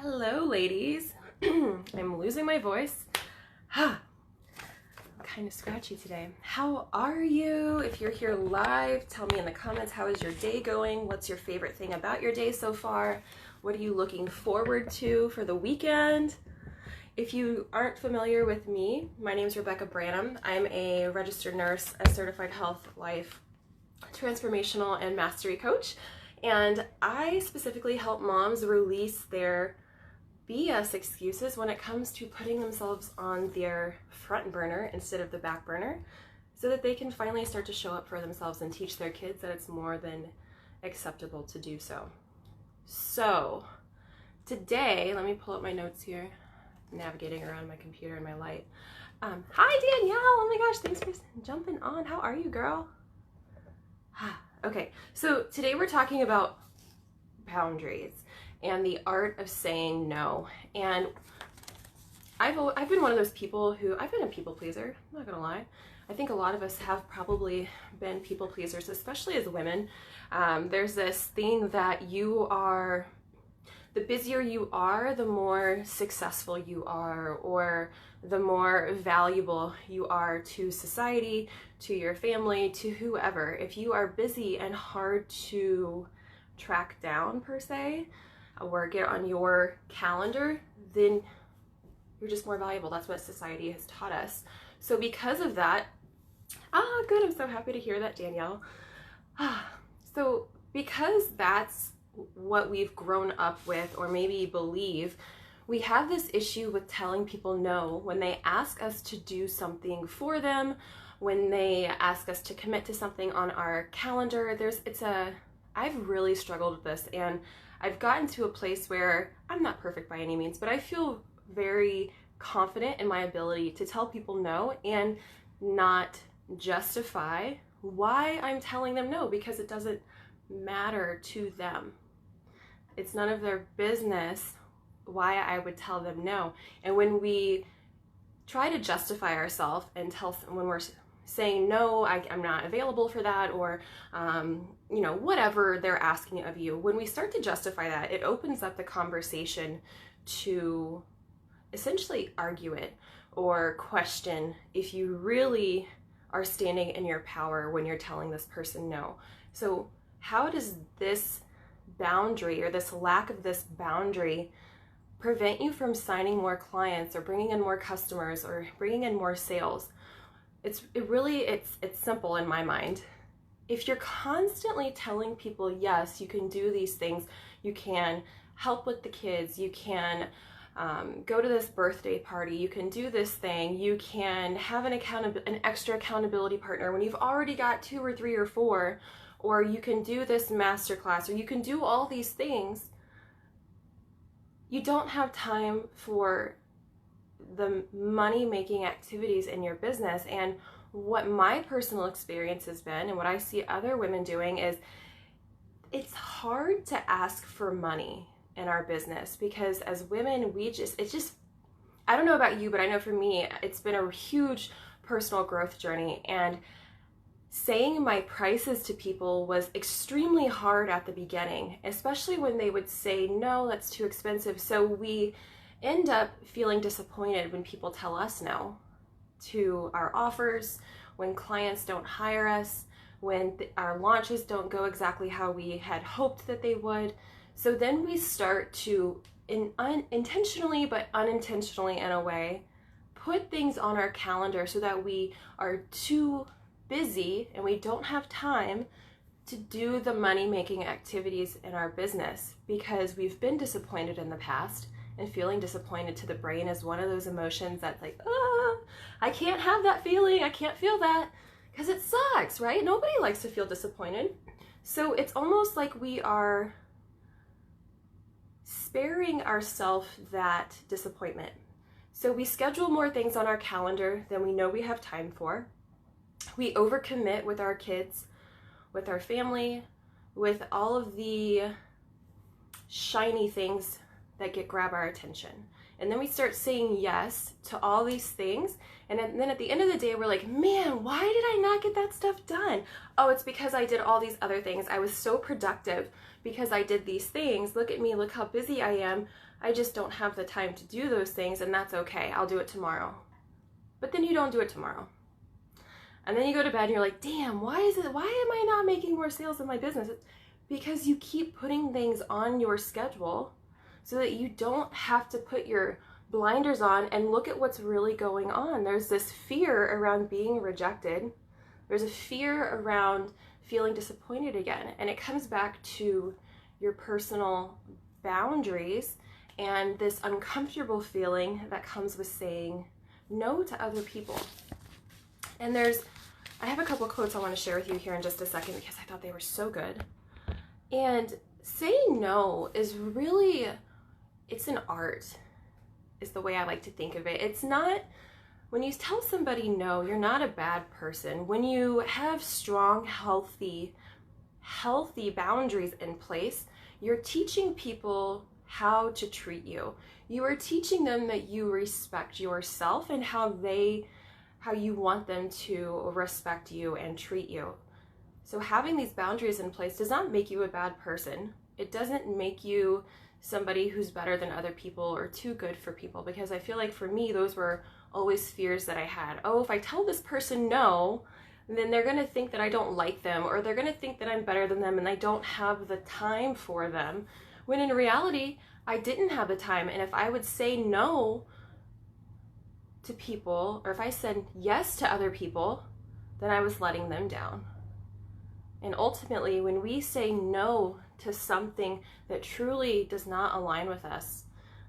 Hello, ladies. I'm losing my voice. I'm kind of scratchy today. How are you? If you're here live, tell me in the comments, how is your day going? What's your favorite thing about your day so far? What are you looking forward to for the weekend? If you aren't familiar with me, my name is Rebecca Branham. I'm a registered nurse, a certified health, life, transformational, and mastery coach. And I specifically help moms release their BS excuses when it comes to putting themselves on their front burner instead of the back burner, so that they can finally start to show up for themselves and teach their kids that it's more than acceptable to do so. So today, let me pull up my notes here, navigating around my computer and my light. Hi Danielle, oh my gosh, thanks for jumping on. How are you, girl? Okay, so today we're talking about boundaries and the art of saying no. And I've been one of those people who, I've been a people pleaser, I'm not gonna lie. I think a lot of us have probably been people pleasers, especially as women. There's this thing that the busier you are, the more successful you are, or the more valuable you are to society, to your family, to whoever. If you are busy and hard to track down, per se, or get on your calendar, then you're just more valuable. That's what society has taught us. So because of that, good, I'm so happy to hear that, Danielle. So because that's what we've grown up with, or maybe believe, we have this issue with telling people no when they ask us to do something for them, when they ask us to commit to something on our calendar. I've really struggled with this, and I've gotten to a place where I'm not perfect by any means, but I feel very confident in my ability to tell people no and not justify why I'm telling them no, because it doesn't matter to them. It's none of their business why I would tell them no. And when we try to justify ourselves and when we're saying no, I'm not available for that, or whatever they're asking of you, when we start to justify that, it opens up the conversation to essentially argue it or question if you really are standing in your power when you're telling this person no. So how does this boundary, or this lack of this boundary, prevent you from signing more clients or bringing in more customers or bringing in more sales? It's simple in my mind. If you're constantly telling people, yes, you can do these things, you can help with the kids, you can go to this birthday party, you can do this thing, you can have an extra accountability partner when you've already got 2 or 3 or 4, or you can do this masterclass, or you can do all these things, you don't have time for the money-making activities in your business. And what my personal experience has been, and what I see other women doing, is it's hard to ask for money in our business, because as women, I don't know about you, but I know for me, it's been a huge personal growth journey, and saying my prices to people was extremely hard at the beginning, especially when they would say, no, that's too expensive. So we end up feeling disappointed when people tell us no to our offers, when clients don't hire us, when our launches don't go exactly how we had hoped that they would. So then we start to, intentionally but unintentionally in a way, put things on our calendar so that we are too busy and we don't have time to do the money-making activities in our business, because we've been disappointed in the past. And feeling disappointed to the brain is one of those emotions that's like, I can't have that feeling, I can't feel that, because it sucks, right? Nobody likes to feel disappointed. So it's almost like we are sparing ourselves that disappointment. So we schedule more things on our calendar than we know we have time for. We overcommit with our kids, with our family, with all of the shiny things that grab our attention. And then we start saying yes to all these things. And then at the end of the day, we're like, man, why did I not get that stuff done? Oh, it's because I did all these other things. I was so productive because I did these things. Look at me, look how busy I am. I just don't have the time to do those things, and that's okay. I'll do it tomorrow. But then you don't do it tomorrow. And then you go to bed and you're like, damn, why am I not making more sales in my business? It's because you keep putting things on your schedule so that you don't have to put your blinders on and look at what's really going on. There's this fear around being rejected. There's a fear around feeling disappointed again. And it comes back to your personal boundaries and this uncomfortable feeling that comes with saying no to other people. And I have a couple quotes I want to share with you here in just a second because I thought they were so good. And saying no is really, it's an art, is the way I like to think of it. It's not, when you tell somebody no, you're not a bad person. When you have strong, healthy boundaries in place, you're teaching people how to treat you. You are teaching them that you respect yourself and how you want them to respect you and treat you. So having these boundaries in place does not make you a bad person. It doesn't make you somebody who's better than other people or too good for people, because I feel like for me, those were always fears that I had. Oh, if I tell this person no, then they're gonna think that I don't like them, or they're gonna think that I'm better than them and I don't have the time for them. When in reality, I didn't have the time. And if I would say no to people, or if I said yes to other people, then I was letting them down. And ultimately, when we say no to something that truly does not align with us,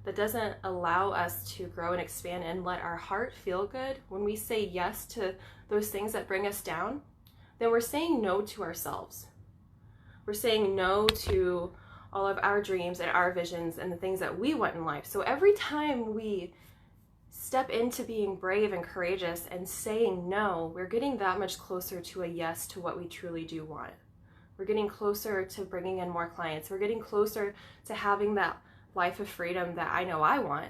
that doesn't allow us to grow and expand and let our heart feel good, when we say yes to those things that bring us down, then we're saying no to ourselves. We're saying no to all of our dreams and our visions and the things that we want in life. So every time we step into being brave and courageous and saying no, we're getting that much closer to a yes to what we truly do want. We're getting closer to bringing in more clients. We're getting closer to having that life of freedom that I know I want.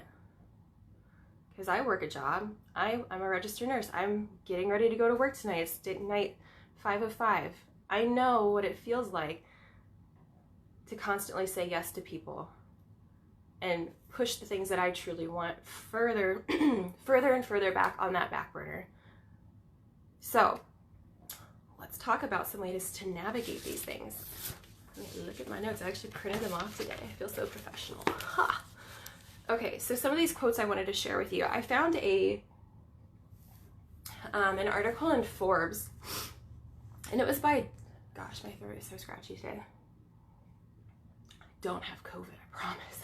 Because I work a job. I'm a registered nurse. I'm getting ready to go to work tonight. It's night 5 of 5. I know what it feels like to constantly say yes to people and push the things that I truly want further, further and further back on that back burner. So let's talk about some ways to navigate these things. Let me look at my notes. I actually printed them off today. I feel so professional. Ha! Okay, so some of these quotes I wanted to share with you. I found an article in Forbes, and it was by, gosh, my throat is so scratchy today. Don't have COVID, I promise.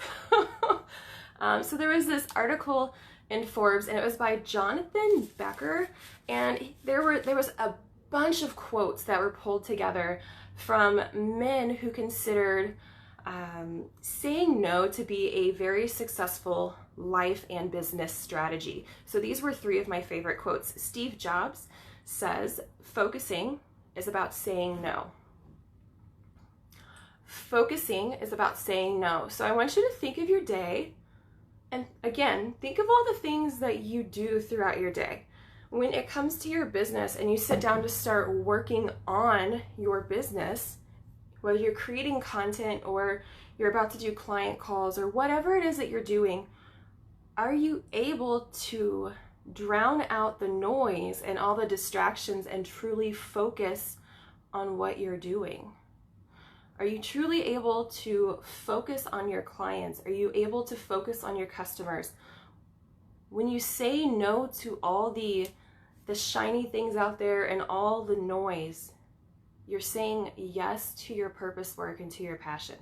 So there was this article in Forbes, and it was by Jonathan Becker, and there was a bunch of quotes that were pulled together from men who considered saying no to be a very successful life and business strategy. So these were 3 of my favorite quotes. Steve Jobs says, "Focusing is about saying no." Focusing is about saying no. So I want you to think of your day, and again, think of all the things that you do throughout your day. When it comes to your business and you sit down to start working on your business, whether you're creating content or you're about to do client calls or whatever it is that you're doing, are you able to drown out the noise and all the distractions and truly focus on what you're doing? Are you truly able to focus on your clients? Are you able to focus on your customers? When you say no to all the shiny things out there and all the noise, you're saying yes to your purpose work and to your passion.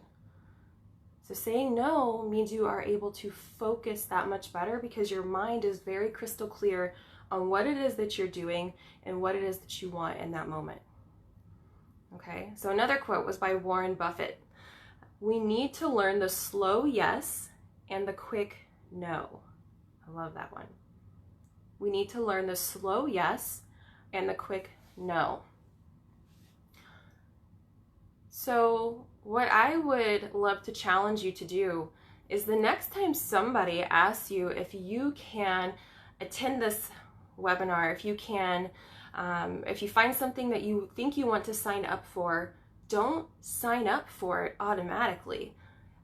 So saying no means you are able to focus that much better because your mind is very crystal clear on what it is that you're doing and what it is that you want in that moment. Okay, so another quote was by Warren Buffett. "We need to learn the slow yes and the quick no." I love that one. We need to learn the slow yes and the quick no. So what I would love to challenge you to do is the next time somebody asks you if you can attend this webinar, if you can, if you find something that you think you want to sign up for, don't sign up for it automatically.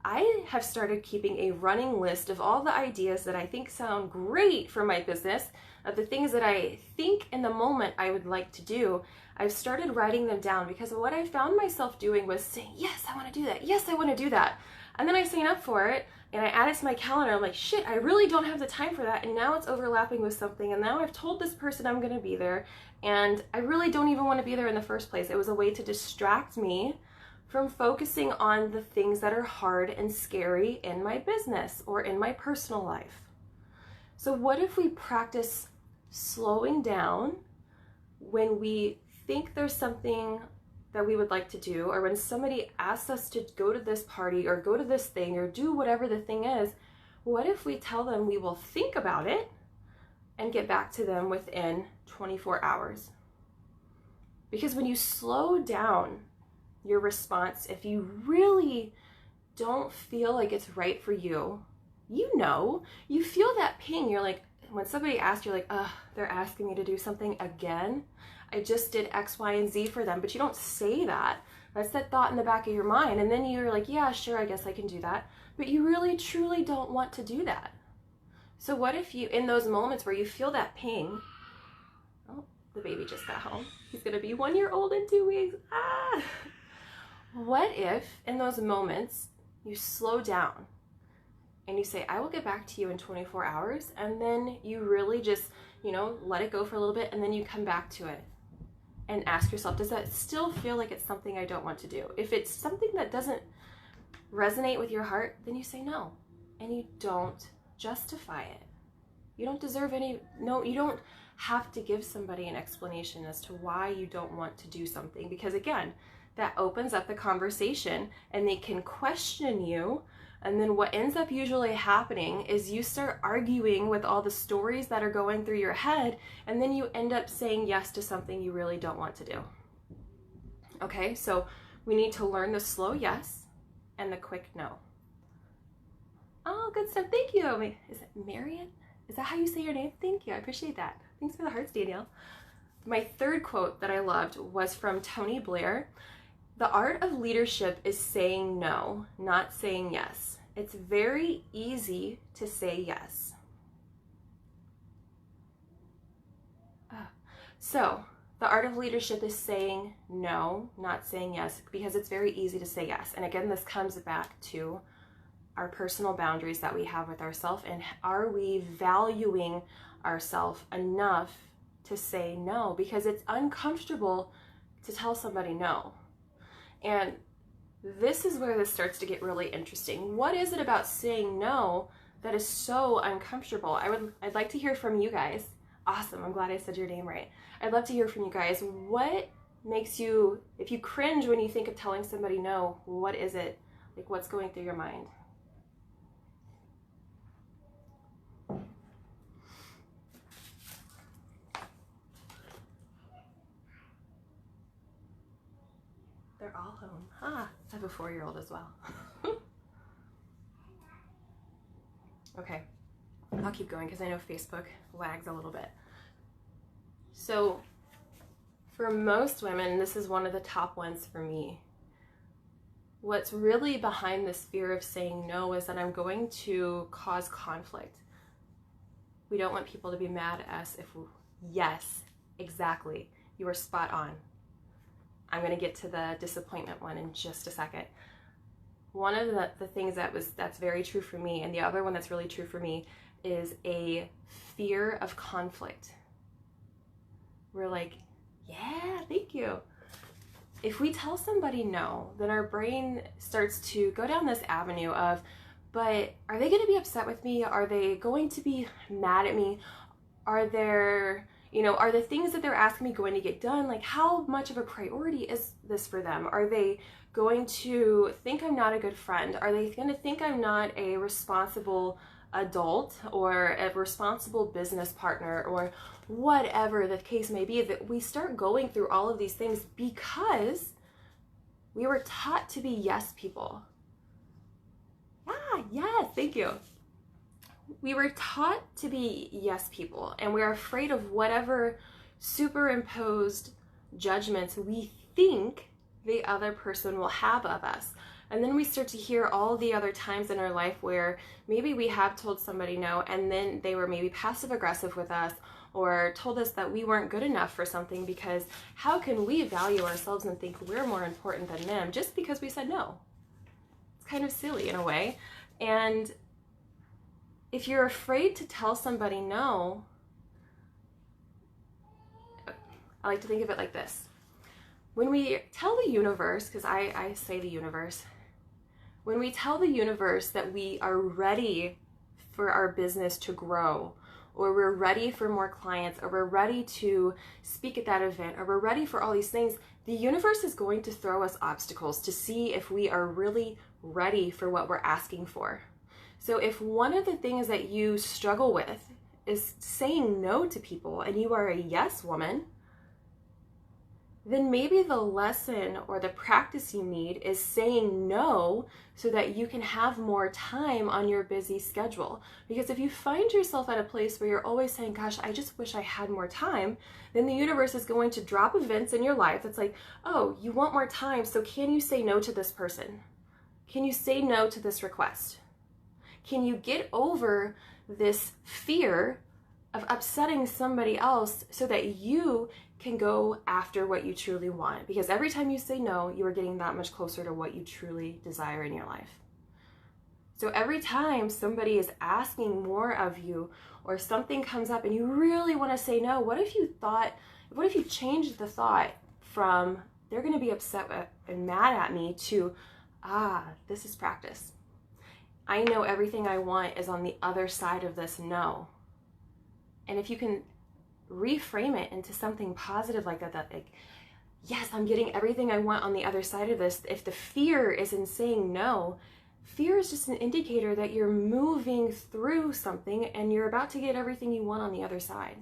I have started keeping a running list of all the ideas that I think sound great for my business, of the things that I think in the moment I would like to do. I've started writing them down because what I found myself doing was saying, yes, I want to do that. Yes, I want to do that. And then I sign up for it and I add it to my calendar. I'm like, shit, I really don't have the time for that. And now it's overlapping with something. And now I've told this person I'm going to be there. And I really don't even want to be there in the first place. It was a way to distract me from focusing on the things that are hard and scary in my business or in my personal life. So what if we practice slowing down when we think there's something that we would like to do, or when somebody asks us to go to this party or go to this thing or do whatever the thing is? What if we tell them we will think about it and get back to them within 24 hours? Because when you slow down your response, if you really don't feel like it's right for you, you feel that ping. You're like, when somebody asks, you're like, ugh, they're asking me to do something again. I just did X, Y, and Z for them. But you don't say that. That's that thought in the back of your mind. And then you're like, yeah, sure, I guess I can do that. But you really, truly don't want to do that. So what if you, in those moments where you feel that ping, oh, the baby just got home. He's going to be 1 year old in 2 weeks. Ah! What if in those moments you slow down and you say, I will get back to you in 24 hours. And then you really just, let it go for a little bit. And then you come back to it and ask yourself, does that still feel like it's something I don't want to do? If it's something that doesn't resonate with your heart, then you say no. And you don't justify it. You don't deserve you don't have to give somebody an explanation as to why you don't want to do something. Because again, that opens up the conversation and they can question you. And then what ends up usually happening is you start arguing with all the stories that are going through your head, and then you end up saying yes to something you really don't want to do. Okay, so we need to learn the slow yes and the quick no. Oh, good stuff. Thank you. Is it Marion? Is that how you say your name? Thank you. I appreciate that. Thanks for the hearts, Danielle. My third quote that I loved was from Tony Blair. The art of leadership is saying no, not saying yes. It's very easy to say yes. So, the art of leadership is saying no, not saying yes, because it's very easy to say yes. And again, this comes back to our personal boundaries that we have with ourselves, and are we valuing ourselves enough to say no? Because it's uncomfortable to tell somebody no. And this is where this starts to get really interesting. What is it about saying no that is so uncomfortable? I'd like to hear from you guys. Awesome, I'm glad I said your name right. I'd love to hear from you guys. What makes you, if you cringe when you think of telling somebody no, what is it? Like, what's going through your mind? They're all home. I have a 4-year-old as well. Okay, I'll keep going because I know Facebook lags a little bit. So for most women, this is one of the top ones for me. What's really behind this fear of saying no is that I'm going to cause conflict. We don't want people to be mad at us yes, exactly. You are spot on. I'm going to get to the disappointment one in just a second. One of the things that's very true for me, and the other one that's really true for me, is a fear of conflict. We're like, yeah, thank you. If we tell somebody no, then our brain starts to go down this avenue of, but are they going to be upset with me? Are they going to be mad at me? Are the things that they're asking me going to get done? Like, how much of a priority is this for them? Are they going to think I'm not a good friend? Are they going to think I'm not a responsible adult or a responsible business partner, or whatever the case may be? That we start going through all of these things because we were taught to be yes people. yes, thank you. We were taught to be yes people, and we're afraid of whatever superimposed judgments we think the other person will have of us. And then we start to hear all the other times in our life where maybe we have told somebody no, and then they were maybe passive aggressive with us, or told us that we weren't good enough for something, because how can we value ourselves and think we're more important than them just because we said no? It's kind of silly in a way. And if you're afraid to tell somebody no, I like to think of it like this. When we tell the universe, because I say the universe, when we tell the universe that we are ready for our business to grow, or we're ready for more clients, or we're ready to speak at that event, or we're ready for all these things, the universe is going to throw us obstacles to see if we are really ready for what we're asking for. So if one of the things that you struggle with is saying no to people, and you are a yes woman, then maybe the lesson or the practice you need is saying no so that you can have more time on your busy schedule. Because if you find yourself at a place where you're always saying, gosh, I just wish I had more time, then the universe is going to drop events in your life that's like, oh, you want more time, so can you say no to this person? Can you say no to this request? Can you get over this fear of upsetting somebody else so that you can go after what you truly want? Because every time you say no, you are getting that much closer to what you truly desire in your life. So every time somebody is asking more of you, or something comes up and you really want to say no, what if you changed the thought from they're going to be upset and mad at me to, this is practice. I know everything I want is on the other side of this no. And if you can reframe it into something positive like that, like, yes, I'm getting everything I want on the other side of this. If the fear is in saying no, fear is just an indicator that you're moving through something and you're about to get everything you want on the other side.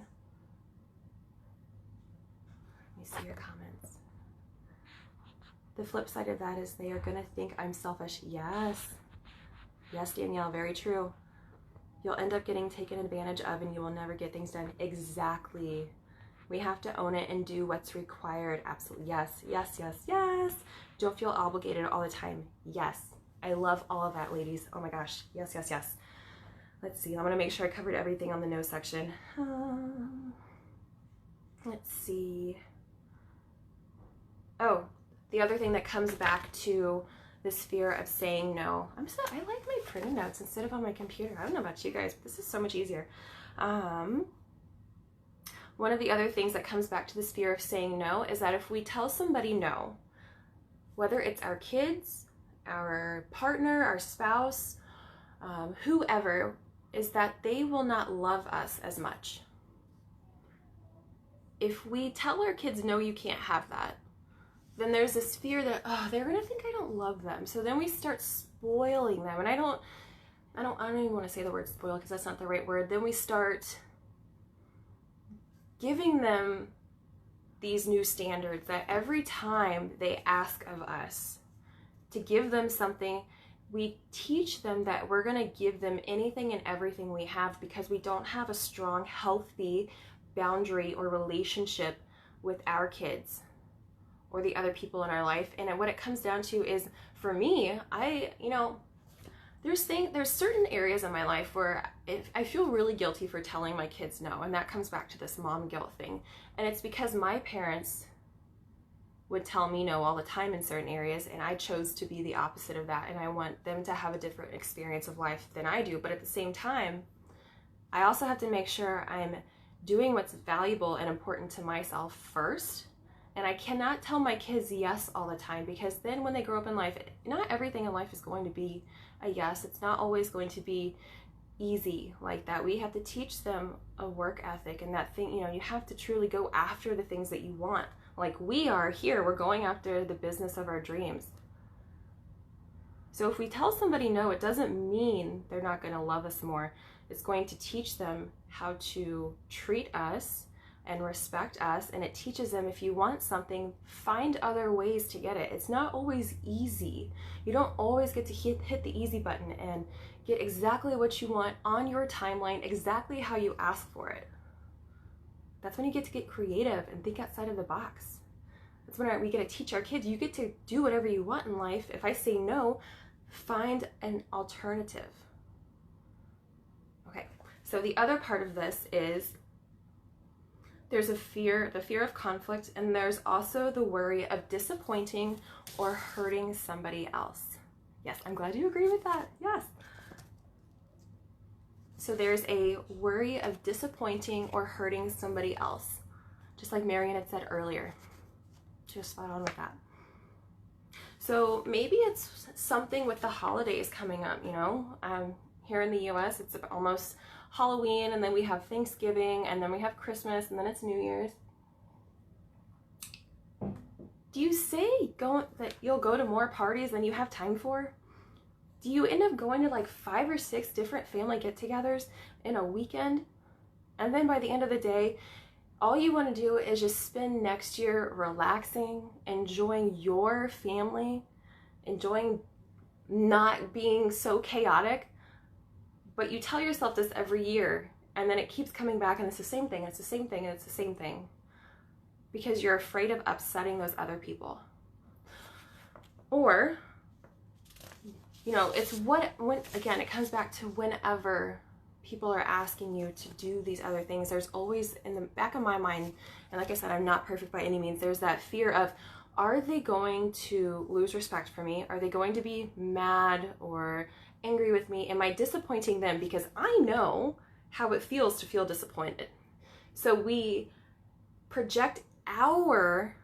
Let me see your comments. The flip side of that is they are going to think I'm selfish. Yes. Yes, Danielle, very true. You'll end up getting taken advantage of and you will never get things done. Exactly. We have to own it and do what's required. Absolutely. Yes, yes, yes, yes. Don't feel obligated all the time. Yes. I love all of that, ladies. Oh my gosh. Yes, yes, yes. Let's see. I'm going to make sure I covered everything on the no section. Let's see. Oh, the other thing that comes back to this fear of saying no. I like my printed notes instead of on my computer. I don't know about you guys, but this is so much easier. One of the other things that comes back to this fear of saying no is that if we tell somebody no, whether it's our kids, our partner, our spouse, whoever, is that they will not love us as much. If we tell our kids, no, you can't have that, then there's this fear that, oh, they're gonna think I don't love them. So then we start spoiling them. And I don't even want to say the word spoil because that's not the right word. Then we start giving them these new standards that every time they ask of us to give them something, we teach them that we're gonna give them anything and everything we have because we don't have a strong, healthy boundary or relationship with our kids or the other people in our life. And what it comes down to is, for me, there's certain areas in my life where I feel really guilty for telling my kids no, and that comes back to this mom guilt thing. And it's because my parents would tell me no all the time in certain areas, and I chose to be the opposite of that, and I want them to have a different experience of life than I do. But at the same time, I also have to make sure I'm doing what's valuable and important to myself first. And I cannot tell my kids yes all the time, because then when they grow up in life, not everything in life is going to be a yes. It's not always going to be easy like that. We have to teach them a work ethic and that thing, you have to truly go after the things that you want. Like we are here, we're going after the business of our dreams. So if we tell somebody no, it doesn't mean they're not going to love us more. It's going to teach them how to treat us and respect us, and it teaches them if you want something, find other ways to get it. It's not always easy. You don't always get to hit the easy button and get exactly what you want on your timeline, exactly how you ask for it. That's when you get to get creative and think outside of the box. That's when we get to teach our kids, you get to do whatever you want in life. If I say no, find an alternative. Okay, so the other part of this is there's the fear of conflict, and there's also the worry of disappointing or hurting somebody else. Yes, I'm glad you agree with that. Yes. So there's a worry of disappointing or hurting somebody else, just like Marian had said earlier. She was spot on with that. So maybe it's something with the holidays coming up, you know. Here in the US, it's almost Halloween, and then we have Thanksgiving, and then we have Christmas, and then it's New Year's. Do you say that you'll go to more parties than you have time for? Do you end up going to like 5 or 6 different family get-togethers in a weekend? And then by the end of the day, all you want to do is just spend next year relaxing, enjoying your family, enjoying not being so chaotic. But you tell yourself this every year, and then it keeps coming back, and it's the same thing, it's the same thing, and it's the same thing. Because you're afraid of upsetting those other people. Or, you know, it's again, it comes back to whenever people are asking you to do these other things, there's always in the back of my mind, and like I said, I'm not perfect by any means, there's that fear of, are they going to lose respect for me? Are they going to be mad or angry with me? Am I disappointing them? Because I know how it feels to feel disappointed. So we project our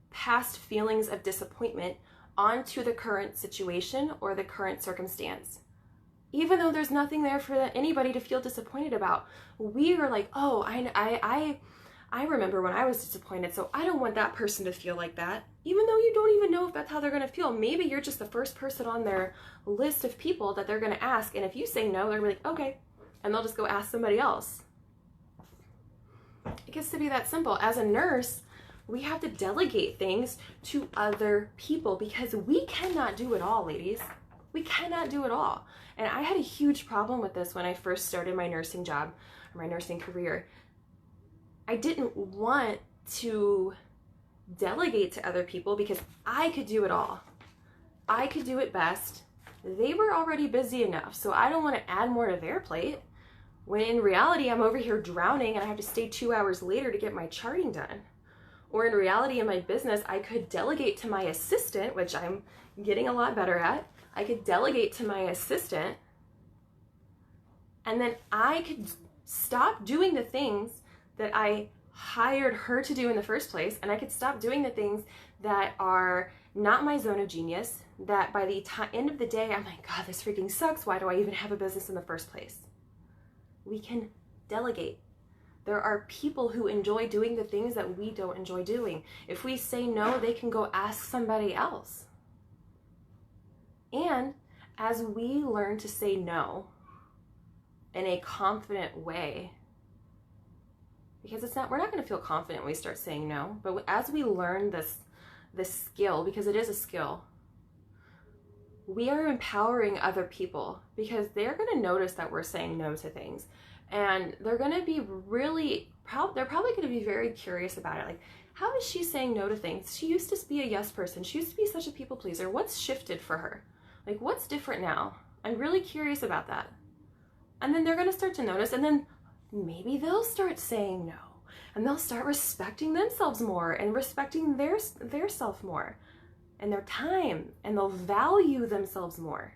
past feelings of disappointment onto the current situation or the current circumstance. Even though there's nothing there for anybody to feel disappointed about. We are like, oh, I remember when I was disappointed, so I don't want that person to feel like that. Even though you don't even know if that's how they're going to feel. Maybe you're just the first person on their list of people that they're going to ask, and if you say no, they're going to be like, okay, and they'll just go ask somebody else. It gets to be that simple. As a nurse, we have to delegate things to other people because we cannot do it all, ladies. We cannot do it all. And I had a huge problem with this when I first started my nursing job, or my nursing career. I didn't want to delegate to other people because I could do it all. I could do it best. They were already busy enough, so I don't want to add more to their plate. When in reality, I'm over here drowning and I have to stay 2 hours later to get my charting done. Or in reality, in my business, I could delegate to my assistant, which I'm getting a lot better at. I could delegate to my assistant, and then I could stop doing the things that I hired her to do in the first place, and I could stop doing the things that are not my zone of genius, that by the end of the day, I'm like, God, this freaking sucks. Why do I even have a business in the first place? We can delegate. There are people who enjoy doing the things that we don't enjoy doing. If we say no, they can go ask somebody else. And as we learn to say no in a confident way, because we're not going to feel confident when we start saying no, but as we learn this skill, because it is a skill, we are empowering other people because they're going to notice that we're saying no to things, and they're going to be they're probably going to be very curious about it. Like, how is she saying no to things? She used to be a yes person. She used to be such a people pleaser. What's shifted for her? Like, what's different now? I'm really curious about that. And then they're going to start to notice, and then maybe they'll start saying no, and they'll start respecting themselves more and respecting their self more and their time, and they'll value themselves more.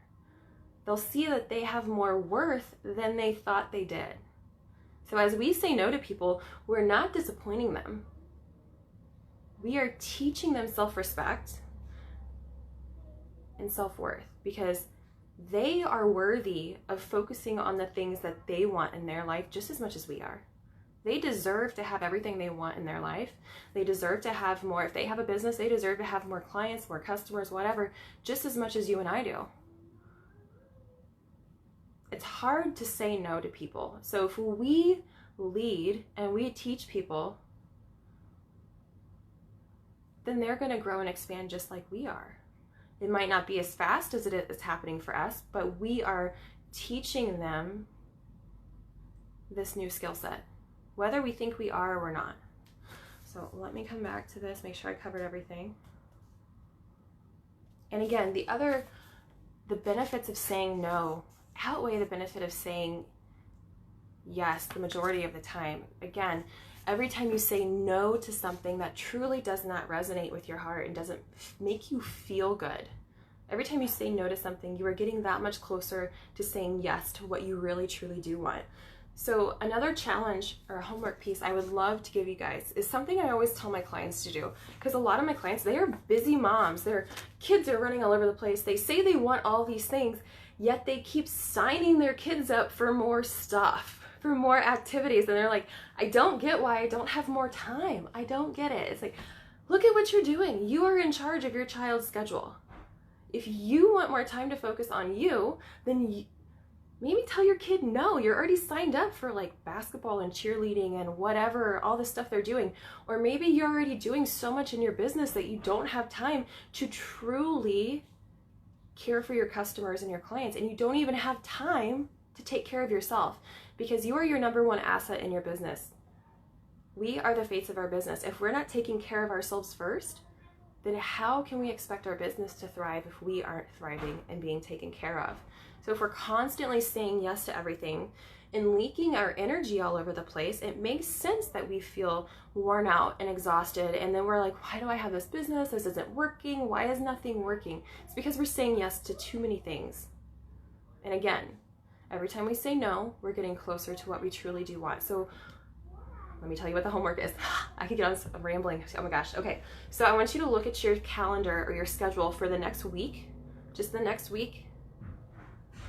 They'll see that they have more worth than they thought they did. So as we say no to people, we're not disappointing them. We are teaching them self-respect and self-worth because they are worthy of focusing on the things that they want in their life just as much as we are. They deserve to have everything they want in their life. They deserve to have more. If they have a business, they deserve to have more clients, more customers, whatever, just as much as you and I do. It's hard to say no to people. So if we lead and we teach people, then they're going to grow and expand just like we are. It might not be as fast as it is happening for us, but we are teaching them this new skill set, whether we think we are or we're not. So let me come back to this, make sure I covered everything. And again, the benefits of saying no outweigh the benefit of saying yes the majority of the time. Again, every time you say no to something that truly does not resonate with your heart and doesn't make you feel good, every time you say no to something, you are getting that much closer to saying yes to what you really truly do want. So another challenge or a homework piece I would love to give you guys is something I always tell my clients to do, because a lot of my clients, they are busy moms. Their kids are running all over the place. They say they want all these things, yet they keep signing their kids up for more stuff, for more activities. And they're like, I don't get why I don't have more time. I don't get it. It's like, look at what you're doing. You are in charge of your child's schedule. If you want more time to focus on you, then maybe tell your kid no. You're already signed up for like basketball and cheerleading and whatever, all the stuff they're doing. Or maybe you're already doing so much in your business that you don't have time to truly care for your customers and your clients, and you don't even have time to take care of yourself, because you are your number one asset in your business. We are the face of our business. If we're not taking care of ourselves first, then how can we expect our business to thrive if we aren't thriving and being taken care of? So if we're constantly saying yes to everything and leaking our energy all over the place, it makes sense that we feel worn out and exhausted. And then we're like, why do I have this business? This isn't working. Why is nothing working? It's because we're saying yes to too many things. And again, every time we say no, we're getting closer to what we truly do want. So let me tell you what the homework is. I could get on rambling. Oh my gosh. Okay. So I want you to look at your calendar or your schedule for the next week, just the next week,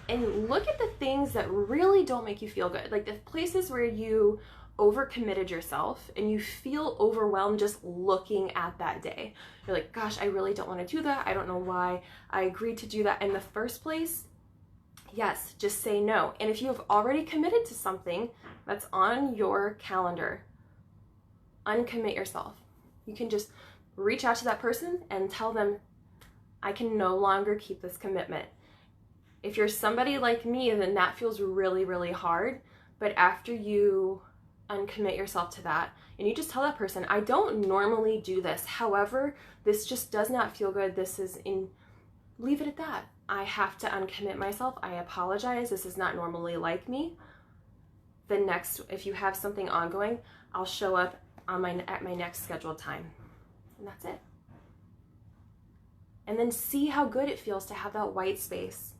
and look at the things that really don't make you feel good. Like the places where you overcommitted yourself and you feel overwhelmed just looking at that day. You're like, gosh, I really don't want to do that. I don't know why I agreed to do that in the first place. Yes, just say no. And if you have already committed to something that's on your calendar, uncommit yourself. You can just reach out to that person and tell them, I can no longer keep this commitment. If you're somebody like me, then that feels really, really hard. But after you uncommit yourself to that, and you just tell that person, I don't normally do this. However, this just does not feel good. Leave it at that. I have to uncommit myself. I apologize. This is not normally like me. If you have something ongoing, I'll show up at my next scheduled time. And that's it. And then see how good it feels to have that white space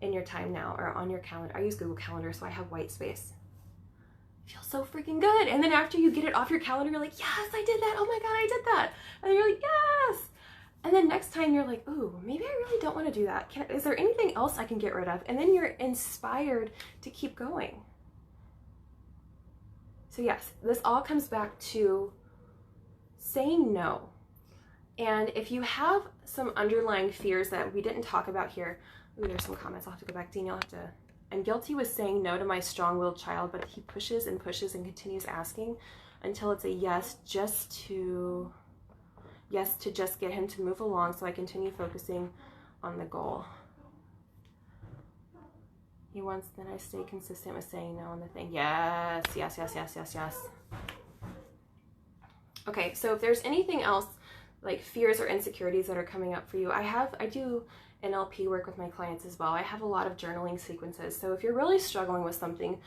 in your time now or on your calendar. I use Google Calendar, so I have white space. It feels so freaking good. And then after you get it off your calendar, you're like, yes, I did that. Oh my God, I did that. And then you're like, yes. And then next time you're like, ooh, maybe I really don't want to do that. Is there anything else I can get rid of? And then you're inspired to keep going. So yes, this all comes back to saying no. And if you have some underlying fears that we didn't talk about here, ooh, there's some comments. I'll have to go back. Dean, you'll have to. I'm guilty with saying no to my strong-willed child, but he pushes and pushes and continues asking until it's a yes to just get him to move along, so I continue focusing on the goal. He wants that I stay consistent with saying no on the thing. Yes, yes, yes, yes, yes, yes. Okay, so if there's anything else, like fears or insecurities that are coming up for you, I do NLP work with my clients as well. I have a lot of journaling sequences. So if you're really struggling with something,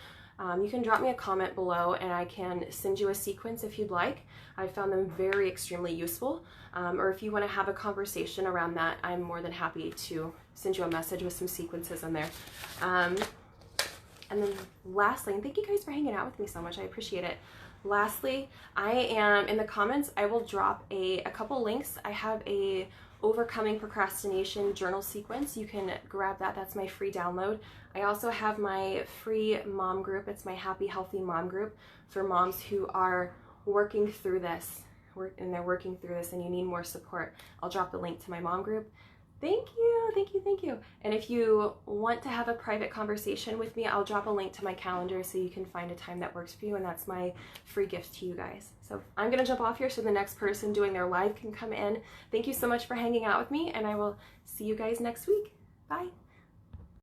you can drop me a comment below and I can send you a sequence if you'd like. I found them very extremely useful. Or if you want to have a conversation around that, I'm more than happy to send you a message with some sequences in there. And then lastly, and thank you guys for hanging out with me so much. I appreciate it. Lastly, I am in the comments, I will drop a couple links. I have a Overcoming Procrastination journal sequence. You can grab that. That's my free download. I also have my free mom group. It's my Happy Healthy Mom group for moms who are working through this and you need more support. I'll drop the link to my mom group. Thank you, thank you, thank you. And if you want to have a private conversation with me, I'll drop a link to my calendar so you can find a time that works for you, and that's my free gift to you guys. So I'm gonna jump off here so the next person doing their live can come in. Thank you so much for hanging out with me, and I will see you guys next week. Bye.